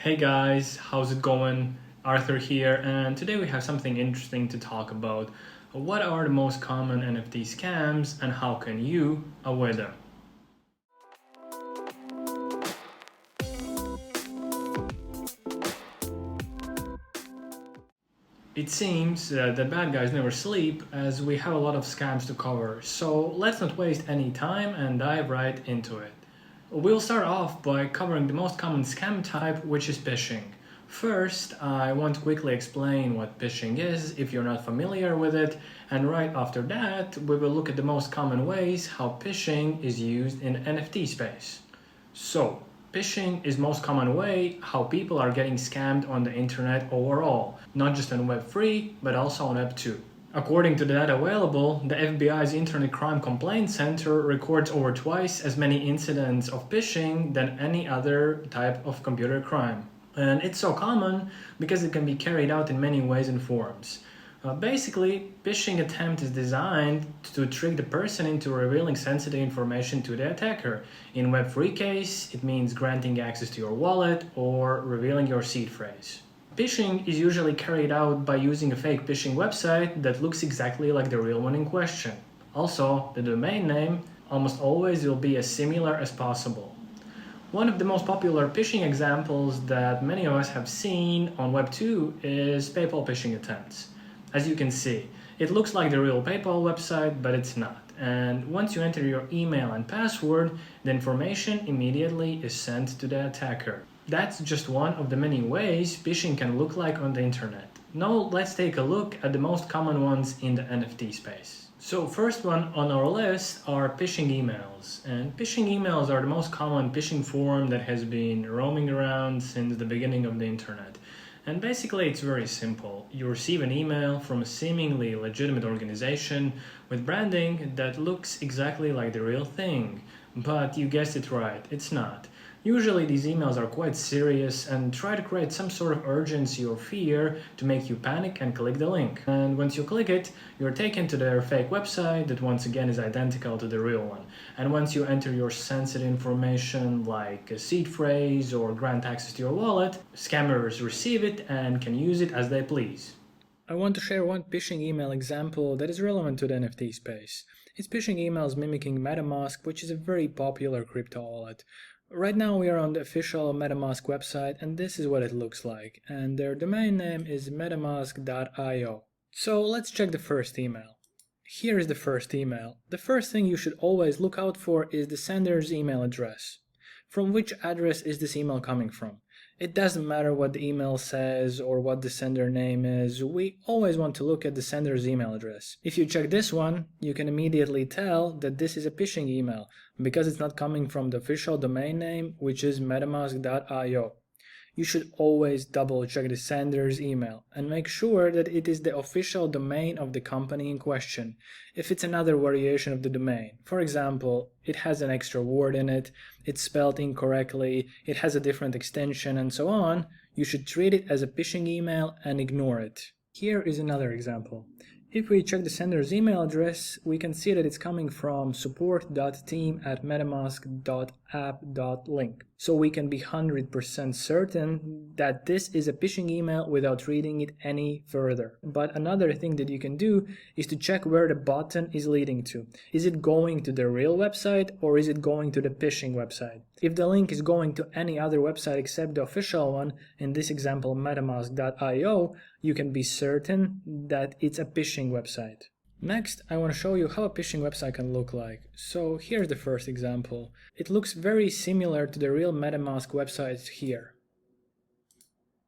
Hey guys, how's it going? Arthur here, and today we have something interesting to talk about. What are the most common NFT scams and how can you avoid them? It seems that the bad guys never sleep as we have a lot of scams to cover, so let's not waste any time and dive right into it. We'll start off by covering the most common scam type, which is phishing. First, I want to quickly explain what phishing is if you're not familiar with it, and right after that, we will look at the most common ways how phishing is used in the NFT space. So, phishing is most common way how people are getting scammed on the internet overall, not just on Web3, but also on Web2. According to the data available, the FBI's Internet Crime Complaint Center records over twice as many incidents of phishing than any other type of computer crime. And it's so common because it can be carried out in many ways and forms. Basically, phishing attempt is designed to trick the person into revealing sensitive information to the attacker. In Web3 case, it means granting access to your wallet or revealing your seed phrase. Phishing is usually carried out by using a fake phishing website that looks exactly like the real one in question. Also, the domain name almost always will be as similar as possible. One of the most popular phishing examples that many of us have seen on Web2 is PayPal phishing attempts. As you can see, it looks like the real PayPal website, but it's not. And once you enter your email and password, the information immediately is sent to the attacker. That's just one of the many ways phishing can look like on the internet. Now let's take a look at the most common ones in the NFT space. So first one on our list are phishing emails. And phishing emails are the most common phishing form that has been roaming around since the beginning of the internet. And basically it's very simple. You receive an email from a seemingly legitimate organization with branding that looks exactly like the real thing. But you guessed it right, it's not. Usually these emails are quite serious and try to create some sort of urgency or fear to make you panic and click the link. And once you click it, you're taken to their fake website that once again is identical to the real one. And once you enter your sensitive information like a seed phrase or grant access to your wallet, scammers receive it and can use it as they please. I want to share one phishing email example that is relevant to the NFT space. It's phishing emails mimicking MetaMask, which is a very popular crypto wallet. Right now we are on the official MetaMask website and this is what it looks like, and their domain name is metamask.io. So let's check the first email. Here is the first email. The first thing you should always look out for is the sender's email address. From which address is this email coming from? It doesn't matter what the email says or what the sender name is, we always want to look at the sender's email address. If you check this one, you can immediately tell that this is a phishing email because it's not coming from the official domain name, which is metamask.io. You should always double check the sender's email and make sure that it is the official domain of the company in question. If it's another variation of the domain, for example, it has an extra word in it, it's spelled incorrectly, it has a different extension and so on, you should treat it as a phishing email and ignore it. Here is another example. If we check the sender's email address, we can see that it's coming from support.team@metamask.app.link. So we can be 100% certain that this is a phishing email without reading it any further. But another thing that you can do is to check where the button is leading to. Is it going to the real website or is it going to the phishing website? If the link is going to any other website except the official one, in this example metamask.io, you can be certain that it's a phishing website. Next, I want to show you how a phishing website can look like. So here's the first example. It looks very similar to the real MetaMask website here.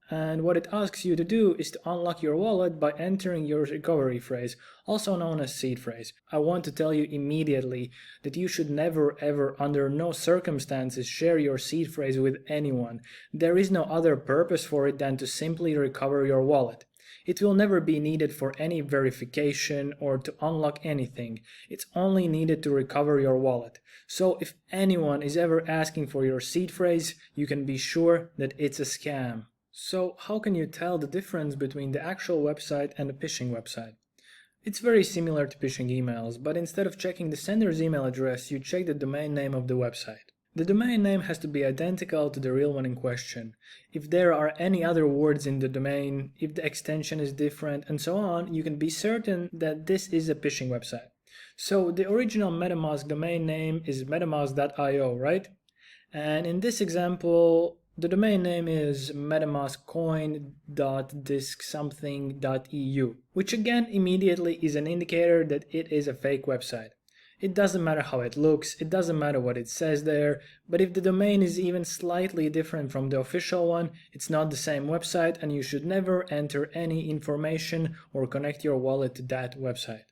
And what it asks you to do is to unlock your wallet by entering your recovery phrase, also known as seed phrase. I want to tell you immediately that you should never ever under no circumstances share your seed phrase with anyone. There is no other purpose for it than to simply recover your wallet. It will never be needed for any verification or to unlock anything. It's only needed to recover your wallet. So if anyone is ever asking for your seed phrase, you can be sure that it's a scam. So how can you tell the difference between the actual website and the phishing website? It's very similar to phishing emails, but instead of checking the sender's email address, you check the domain name of the website. The domain name has to be identical to the real one in question. If there are any other words in the domain, if the extension is different, and so on, you can be certain that this is a phishing website. So the original MetaMask domain name is metamask.io, right? And in this example, the domain name is metamaskcoin.disksomething.eu, which again immediately is an indicator that it is a fake website. It doesn't matter how it looks, it doesn't matter what it says there, but if the domain is even slightly different from the official one, it's not the same website and you should never enter any information or connect your wallet to that website.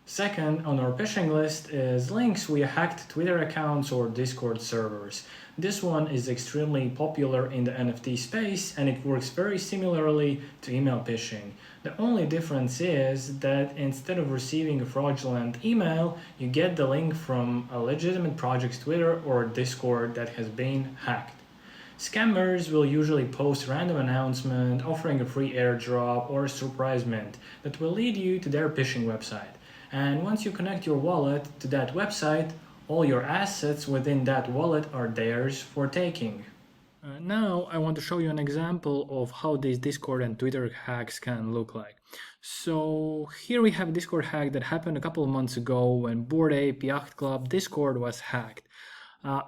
Second on our phishing list is links via hacked Twitter accounts or Discord servers. This one is extremely popular in the NFT space and it works very similarly to email phishing. The only difference is that instead of receiving a fraudulent email, you get the link from a legitimate project's Twitter or Discord that has been hacked. Scammers will usually post random announcement offering a free airdrop or a surprise mint that will lead you to their phishing website. And once you connect your wallet to that website, all your assets within that wallet are theirs for taking. Now I want to show you an example of how these Discord and Twitter hacks can look like. So here we have a Discord hack that happened a couple of months ago when Bored Ape Yacht Club Discord was hacked.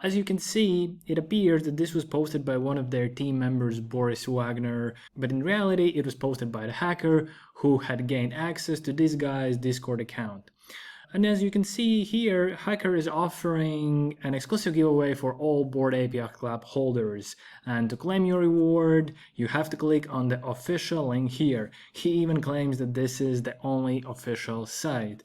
As you can see, it appears that this was posted by one of their team members, Boris Wagner, but in reality it was posted by the hacker who had gained access to this guy's Discord account. And as you can see here, hacker is offering an exclusive giveaway for all Bored Ape Yacht Club holders. And to claim your reward, you have to click on the official link here. He even claims that this is the only official site.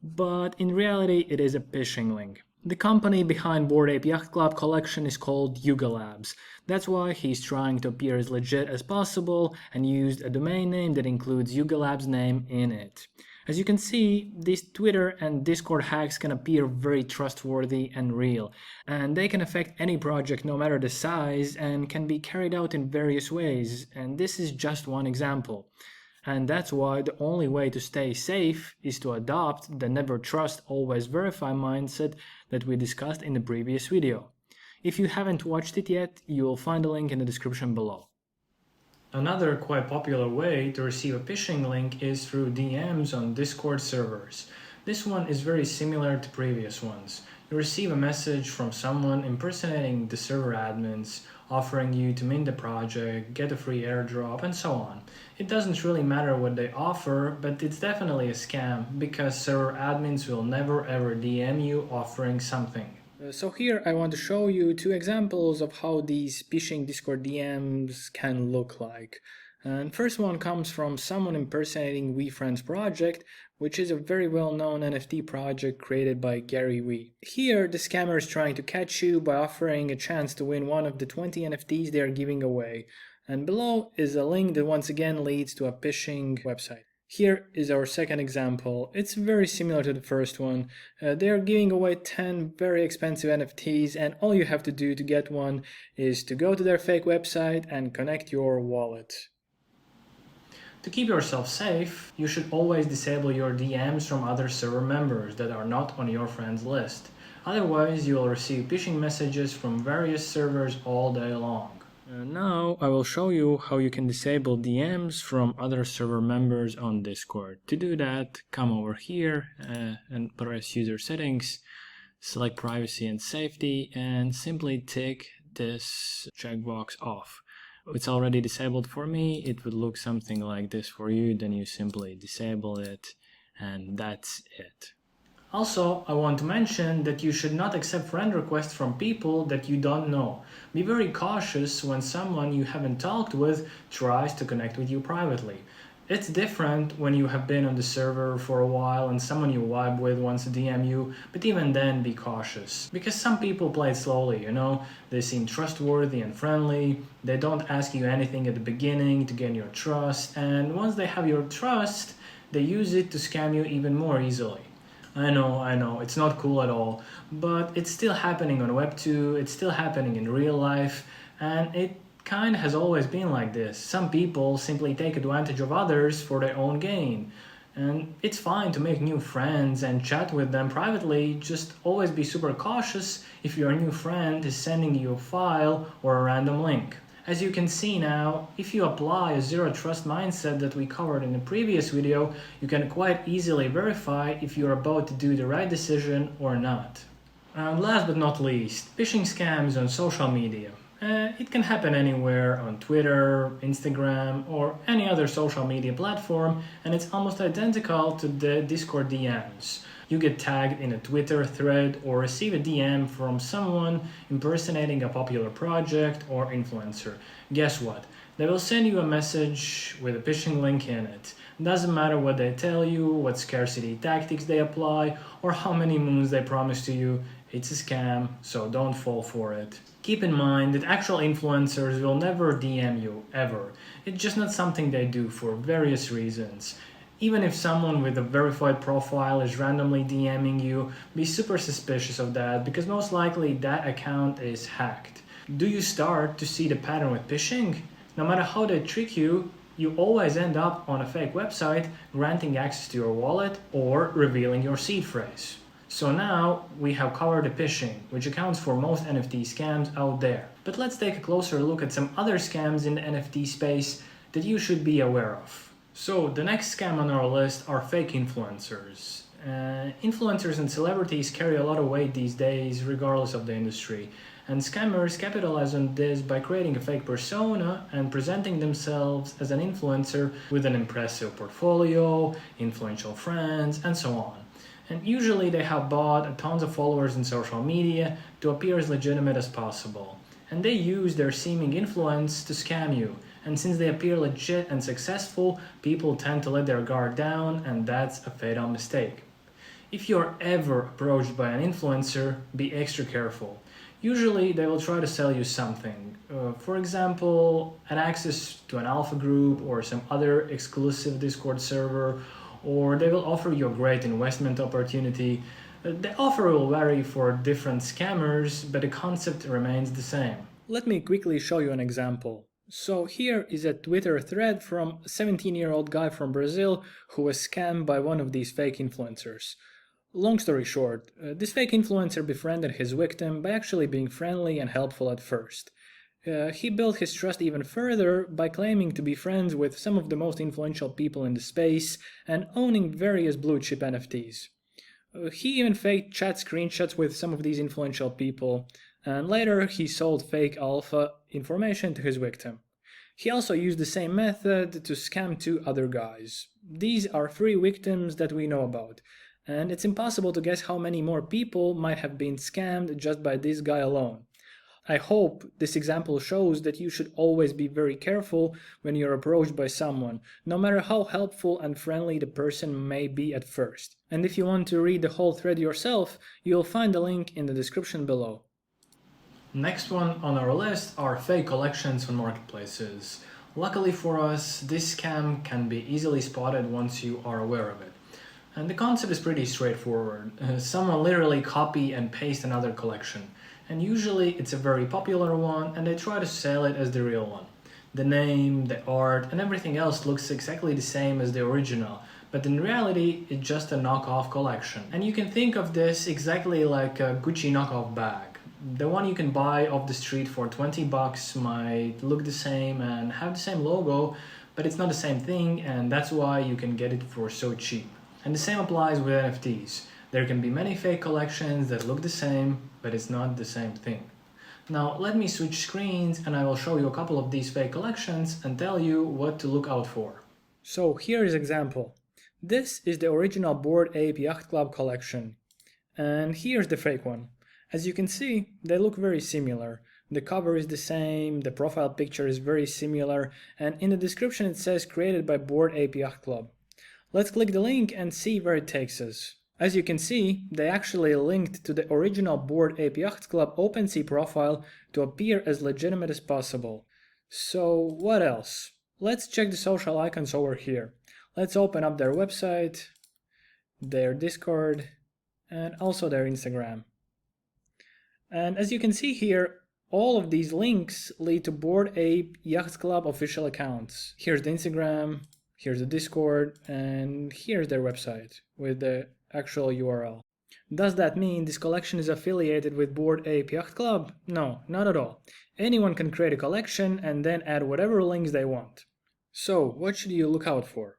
But in reality, it is a phishing link. The company behind Bored Ape Yacht Club collection is called Yuga Labs. That's why he's trying to appear as legit as possible and used a domain name that includes Yuga Labs' name in it. As you can see, these Twitter and Discord hacks can appear very trustworthy and real, and they can affect any project no matter the size and can be carried out in various ways, and this is just one example. And that's why the only way to stay safe is to adopt the never trust, always verify mindset that we discussed in the previous video. If you haven't watched it yet, you will find a link in the description below. Another quite popular way to receive a phishing link is through DMs on Discord servers. This one is very similar to previous ones. You receive a message from someone impersonating the server admins, offering you to mint the project, get a free airdrop, and so on. It doesn't really matter what they offer, but it's definitely a scam because server admins will never ever DM you offering something. So here I want to show you two examples of how these phishing Discord DMs can look like. And first one comes from someone impersonating WeFriends project, which is a very well-known NFT project created by Gary Wee. Here the scammer is trying to catch you by offering a chance to win one of the 20 NFTs they are giving away. And below is a link that once again leads to a phishing website. Here is our second example. It's very similar to the first one. They are giving away 10 very expensive NFTs and all you have to do to get one is to go to their fake website and connect your wallet. To keep yourself safe, you should always disable your DMs from other server members that are not on your friends list. Otherwise, you will receive phishing messages from various servers all day long. Now I will show you how you can disable DMs from other server members on Discord. To do that, come over here and press user settings, select privacy and safety, and simply tick this checkbox off. It's already disabled for me. It would look something like this for you. Then you simply disable it and that's it. Also, I want to mention that you should not accept friend requests from people that you don't know. Be very cautious when someone you haven't talked with tries to connect with you privately. It's different when you have been on the server for a while and someone you vibe with wants to DM you, but even then be cautious. Because some people play it slowly, you know? They seem trustworthy and friendly, they don't ask you anything at the beginning to gain your trust, and once they have your trust, they use it to scam you even more easily. I know, it's not cool at all, but it's still happening on Web2, it's still happening in real life, and it kinda has always been like this. Some people simply take advantage of others for their own gain. And it's fine to make new friends and chat with them privately, just always be super cautious if your new friend is sending you a file or a random link. As you can see now, if you apply a zero trust mindset that we covered in the previous video, you can quite easily verify if you're about to do the right decision or not. And last but not least, phishing scams on social media. It can happen anywhere on Twitter, Instagram, or any other social media platform, and it's almost identical to the Discord DMs. You get tagged in a Twitter thread or receive a DM from someone impersonating a popular project or influencer. Guess what? They will send you a message with a phishing link in it. Doesn't matter what they tell you, what scarcity tactics they apply, or how many moons they promise to you. It's a scam, so don't fall for it. Keep in mind that actual influencers will never DM you, ever. It's just not something they do for various reasons. Even if someone with a verified profile is randomly DMing you, be super suspicious of that because most likely that account is hacked. Do you start to see the pattern with phishing? No matter how they trick you, you always end up on a fake website granting access to your wallet or revealing your seed phrase. So now we have covered the phishing, which accounts for most NFT scams out there. But let's take a closer look at some other scams in the NFT space that you should be aware of. So the next scam on our list are fake influencers. Influencers and celebrities carry a lot of weight these days regardless of the industry. And scammers capitalize on this by creating a fake persona and presenting themselves as an influencer with an impressive portfolio, influential friends, and so on. And usually they have bought tons of followers in social media to appear as legitimate as possible. And they use their seeming influence to scam you. And since they appear legit and successful, people tend to let their guard down, and that's a fatal mistake. If you're ever approached by an influencer, be extra careful. Usually they will try to sell you something. For example, an access to an alpha group or some other exclusive Discord server, or they will offer you a great investment opportunity. The offer will vary for different scammers, but the concept remains the same. Let me quickly show you an example. So here is a Twitter thread from a 17-year-old guy from Brazil who was scammed by one of these fake influencers. Long story short, this fake influencer befriended his victim by actually being friendly and helpful at first. He built his trust even further by claiming to be friends with some of the most influential people in the space and owning various blue chip NFTs. He even faked chat screenshots with some of these influential people, and later he sold fake alpha information to his victim. He also used the same method to scam two other guys. These are 3 victims that we know about, and it's impossible to guess how many more people might have been scammed just by this guy alone. I hope this example shows that you should always be very careful when you're approached by someone, no matter how helpful and friendly the person may be at first. And if you want to read the whole thread yourself, you'll find the link in the description below. Next one on our list are fake collections on marketplaces. Luckily for us, this scam can be easily spotted once you are aware of it. And the concept is pretty straightforward. Someone literally copy and paste another collection. And usually it's a very popular one and they try to sell it as the real one. The name, the art, and everything else looks exactly the same as the original, but in reality it's just a knockoff collection. And you can think of this exactly like a Gucci knockoff bag. The one you can buy off the street for 20 bucks might look the same and have the same logo, but it's not the same thing, and that's why you can get it for so cheap. And the same applies with NFTs. There can be many fake collections that look the same, but it's not the same thing. Now let me switch screens and I will show you a couple of these fake collections and tell you what to look out for. So here is an example. This is the original Bored Ape Yacht Club collection. And here's the fake one. As you can see, they look very similar. The cover is the same, the profile picture is very similar, and in the description it says created by Bored Ape Yacht Club. Let's click the link and see where it takes us. As you can see, they actually linked to the original Bored Ape Yacht Club OpenSea profile to appear as legitimate as possible. So what else? Let's check the social icons over here. Let's open up their website, their Discord, and also their Instagram. And as you can see here, all of these links lead to Bored Ape Yacht Club official accounts. Here's the Instagram, Here's the Discord, and here's their website with the actual URL. Does that mean this collection is affiliated with Bored Ape Yacht Club? No, not at all. Anyone can create a collection and then add whatever links they want. So, what should you look out for?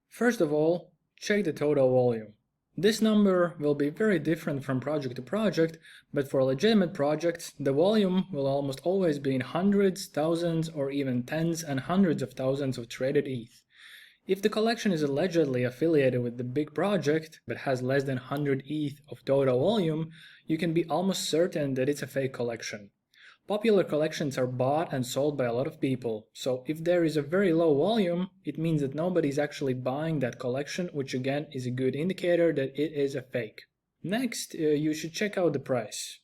First of all, check the total volume. This number will be very different from project to project, but for legitimate projects, the volume will almost always be in hundreds, thousands, or even tens and hundreds of thousands of traded ETH. If the collection is allegedly affiliated with the big project, but has less than 100 ETH of total volume, you can be almost certain that it's a fake collection. Popular collections are bought and sold by a lot of people, so if there is a very low volume, it means that nobody is actually buying that collection, which again is a good indicator that it is a fake. Next, you should check out the price.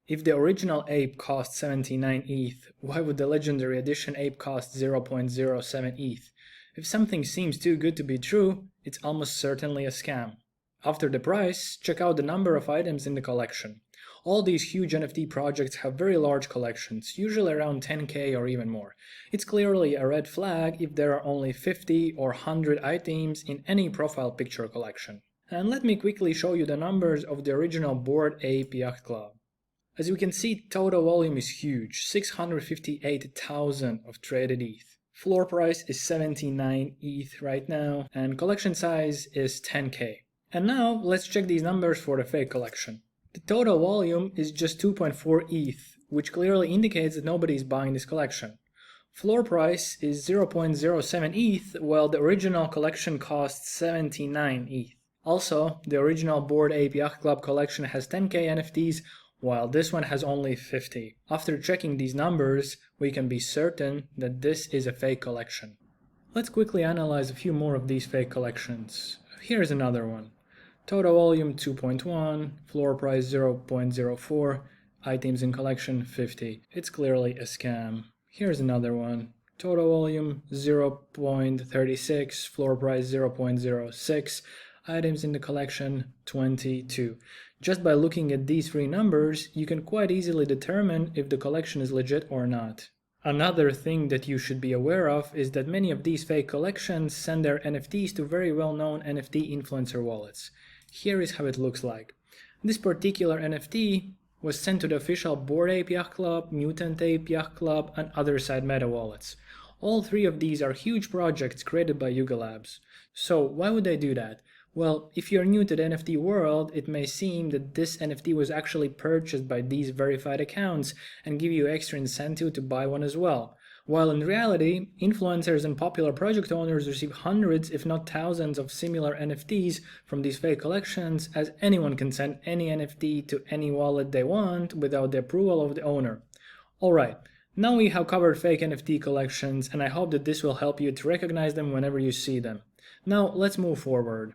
If the original ape cost 79 ETH, why would the legendary edition ape cost 0.07 ETH? If something seems too good to be true, it's almost certainly a scam. After the price, check out the number of items in the collection. All these huge NFT projects have very large collections, usually around 10k or even more. It's clearly a red flag if there are only 50 or 100 items in any profile picture collection. And let me quickly show you the numbers of the original Bored Ape Yacht Club. As you can see, total volume is huge, 658,000 of traded ETH. Floor price is 79 ETH right now, and collection size is 10k. And now, let's check these numbers for the fake collection. The total volume is just 2.4 ETH, which clearly indicates that nobody is buying this collection. Floor price is 0.07 ETH, while the original collection costs 79 ETH. Also, the original Bored Ape Yacht Club collection has 10k NFTs, while this one has only 50. After checking these numbers, we can be certain that this is a fake collection. Let's quickly analyze a few more of these fake collections. Here's another one. Total volume 2.1, floor price 0.04, items in collection 50. It's clearly a scam. Here's another one. Total volume 0.36, floor price 0.06, items in the collection 22. Just by looking at these three numbers, you can quite easily determine if the collection is legit or not. Another thing that you should be aware of is that many of these fake collections send their NFTs to very well-known NFT influencer wallets. Here is how it looks like. This particular NFT was sent to the official Bored Ape Yacht Club, Mutant Ape Yacht Club, and other side meta wallets. All three of these are huge projects created by Yuga Labs. So why would they do that? Well, if you're new to the NFT world, it may seem that this NFT was actually purchased by these verified accounts and give you extra incentive to buy one as well. While in reality, influencers and popular project owners receive hundreds if not thousands of similar NFTs from these fake collections, as anyone can send any NFT to any wallet they want without the approval of the owner. Alright, now we have covered fake NFT collections, and I hope that this will help you to recognize them whenever you see them. Now let's move forward.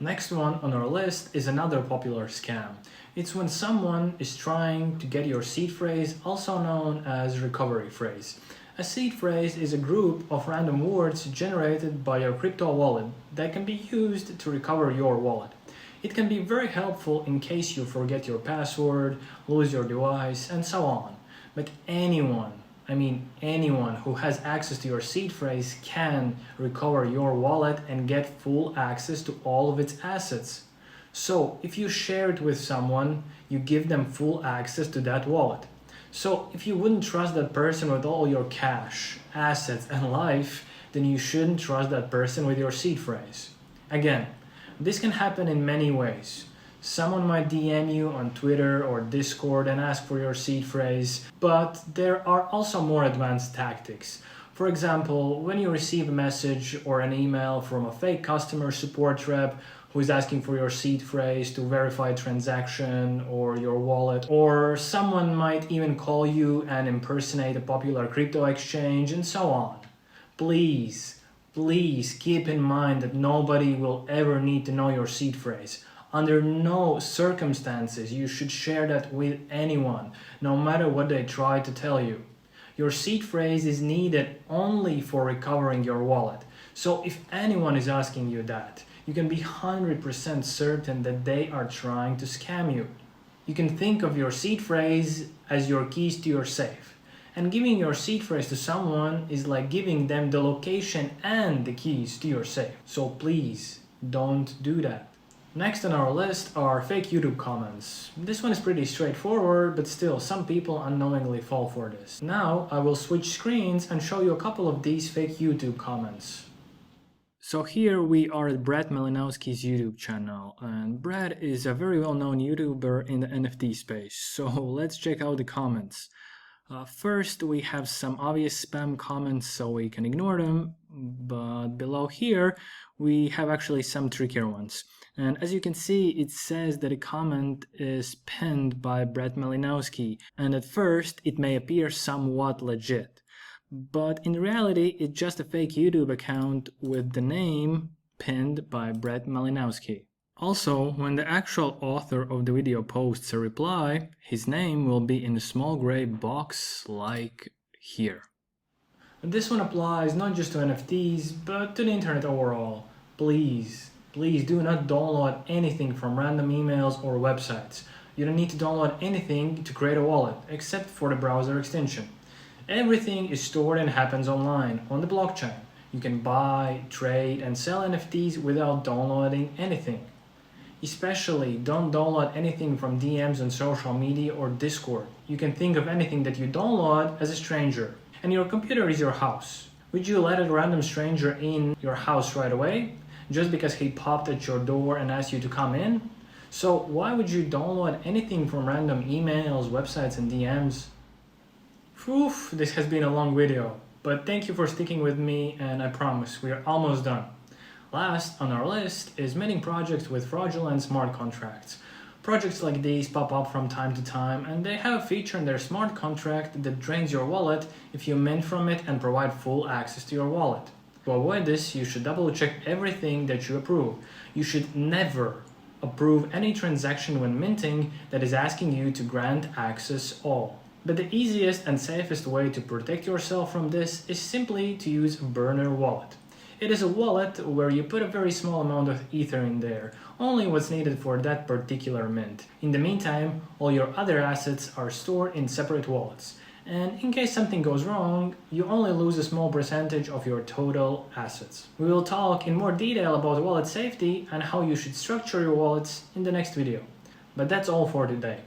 Next one on our list is another popular scam. It's when someone is trying to get your seed phrase, also known as recovery phrase. A seed phrase is a group of random words generated by your crypto wallet that can be used to recover your wallet. It can be very helpful in case you forget your password, lose your device, and so on. But anyone who has access to your seed phrase can recover your wallet and get full access to all of its assets. So if you share it with someone, you give them full access to that wallet. So if you wouldn't trust that person with all your cash, assets, and life, then you shouldn't trust that person with your seed phrase. Again, this can happen in many ways. Someone might DM you on Twitter or Discord and ask for your seed phrase, but there are also more advanced tactics. For example, when you receive a message or an email from a fake customer support rep who is asking for your seed phrase to verify a transaction or your wallet, or someone might even call you and impersonate a popular crypto exchange, and so on. Please keep in mind that nobody will ever need to know your seed phrase. Under no circumstances you should share that with anyone, no matter what they try to tell you. Your seed phrase is needed only for recovering your wallet. So if anyone is asking you that, you can be 100% certain that they are trying to scam you. You can think of your seed phrase as your keys to your safe. And giving your seed phrase to someone is like giving them the location and the keys to your safe. So please don't do that. Next on our list are fake YouTube comments. This one is pretty straightforward, but still some people unknowingly fall for this. Now I will switch screens and show you a couple of these fake YouTube comments. So here we are at Brad Malinowski's YouTube channel, and Brad is a very well-known YouTuber in the NFT space, so let's check out the comments. First, we have some obvious spam comments, so we can ignore them, but below here we have actually some trickier ones. And as you can see, it says that a comment is pinned by Brad Malinowski, and at first it may appear somewhat legit. But in reality, it's just a fake YouTube account with the name pinned by Brad Malinowski. Also, when the actual author of the video posts a reply, his name will be in a small gray box like here. This one applies not just to NFTs, but to the internet overall. Please do not download anything from random emails or websites. You don't need to download anything to create a wallet, except for the browser extension. Everything is stored and happens online, on the blockchain. You can buy, trade, and sell NFTs without downloading anything. Especially, don't download anything from DMs on social media or Discord. You can think of anything that you download as a stranger. And your computer is your house. Would you let a random stranger in your house right away, just because he popped at your door and asked you to come in? So why would you download anything from random emails, websites, and DMs? Oof, this has been a long video, but thank you for sticking with me, and I promise we are almost done. Last on our list is minting projects with fraudulent smart contracts. Projects like these pop up from time to time, and they have a feature in their smart contract that drains your wallet if you mint from it and provide full access to your wallet. To avoid this, you should double check everything that you approve. You should never approve any transaction when minting that is asking you to grant access all. But the easiest and safest way to protect yourself from this is simply to use a burner wallet. It is a wallet where you put a very small amount of ether in there, only what's needed for that particular mint. In the meantime, all your other assets are stored in separate wallets. And in case something goes wrong, you only lose a small percentage of your total assets. We will talk in more detail about wallet safety and how you should structure your wallets in the next video. But that's all for today.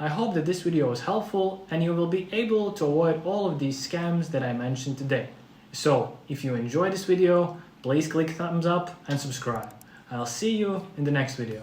I hope that this video was helpful and you will be able to avoid all of these scams that I mentioned today. So, if you enjoyed this video, please click thumbs up and subscribe. I'll see you in the next video.